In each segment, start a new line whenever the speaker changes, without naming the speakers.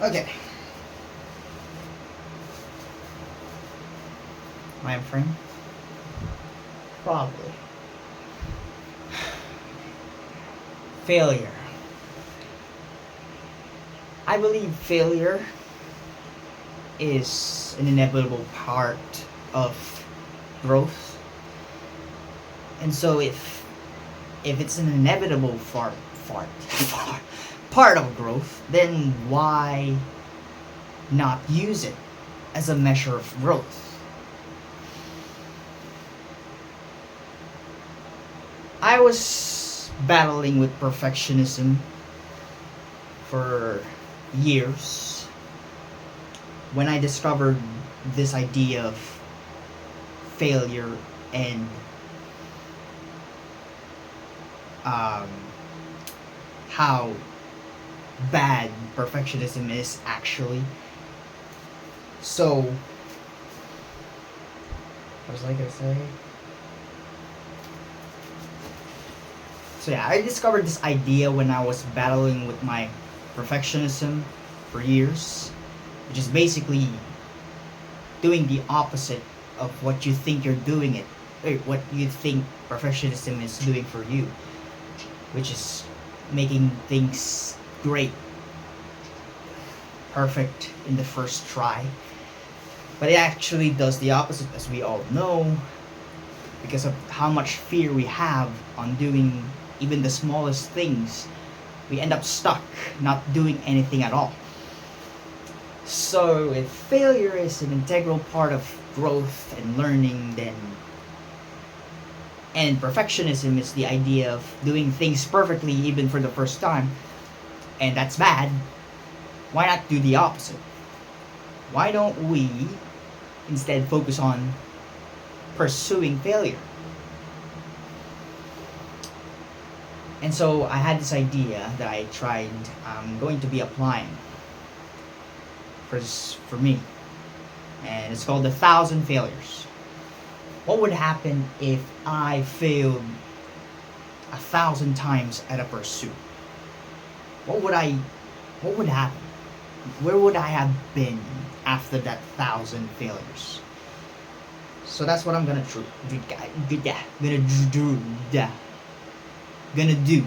Okay. Mind frame? Probably. Failure. I believe failure is an inevitable part of growth. And so if it's an inevitable part of growth, then why not use it as a measure of growth? I was battling with perfectionism for years when I discovered this idea of failure and how bad perfectionism is actually. So, what was I gonna say? So yeah, I discovered this idea when I was battling with my perfectionism for years, which is basically doing the opposite of what you think you're doing it, or what you think perfectionism is doing for you, which is making things great, perfect in the first try. But it actually does the opposite, as we all know, because of how much fear we have on doing even the smallest things. We end up stuck, not doing anything at all. So if failure is an integral part of growth and learning, then and perfectionism is the idea of doing things perfectly even for the first time, and that's bad, why not do the opposite? Why don't we instead focus on pursuing failure? And so I had this idea that I tried going to be applying for me, and it's called 1,000 failures. What would happen if I failed 1,000 times at a pursuit? What would happen? Where would I have been after that 1,000 failures? So that's what I'm gonna do.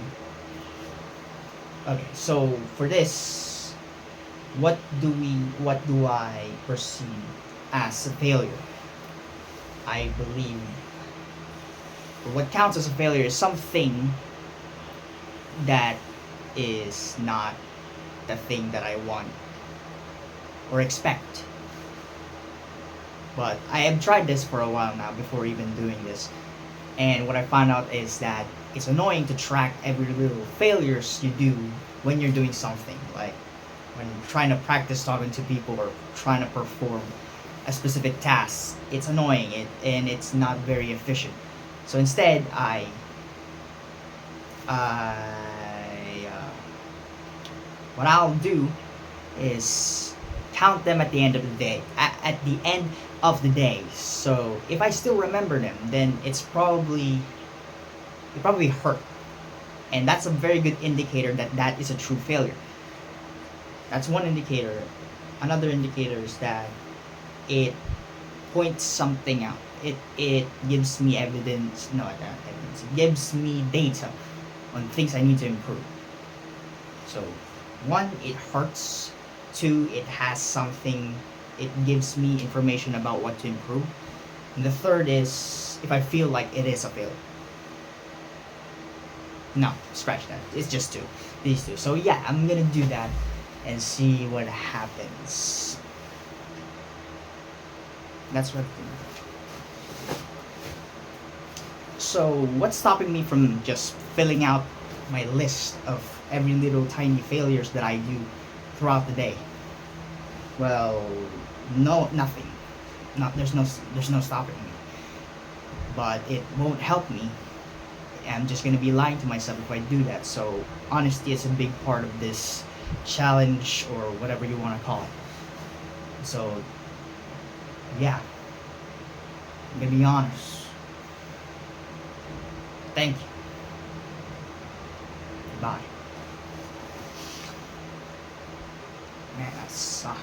Okay, so for this, what do I perceive as a failure? I believe what counts as a failure is something that is not the thing that I want or expect. But I have tried this for a while now before even doing this. And what I found out is that it's annoying to track every little failures you do when you're doing something. Like when trying to practice talking to people or trying to perform a specific task. It's annoying and it's not very efficient. So instead, what I'll do is count them at the end of the day. At the end of the day. So if I still remember them, then it probably hurt, and that's a very good indicator that is a true failure. That's one indicator. Another indicator is that it points something out. It gives me evidence. No, not evidence. It gives me data on things I need to improve. So, one, it hurts. Two, it has something. It gives me information about what to improve. And the third is if I feel like it is a failure. No, scratch that. It's just two. These two. So yeah, I'm gonna do that and see what happens. That's what. So what's stopping me from just filling out my list of every little tiny failures that I do throughout the day? Well, nothing. There's no stopping me. But it won't help me. I'm just gonna be lying to myself if I do that. So honesty is a big part of this challenge or whatever you want to call it. So yeah, I'm gonna be honest. Thank you. Bye. Man, that sucked.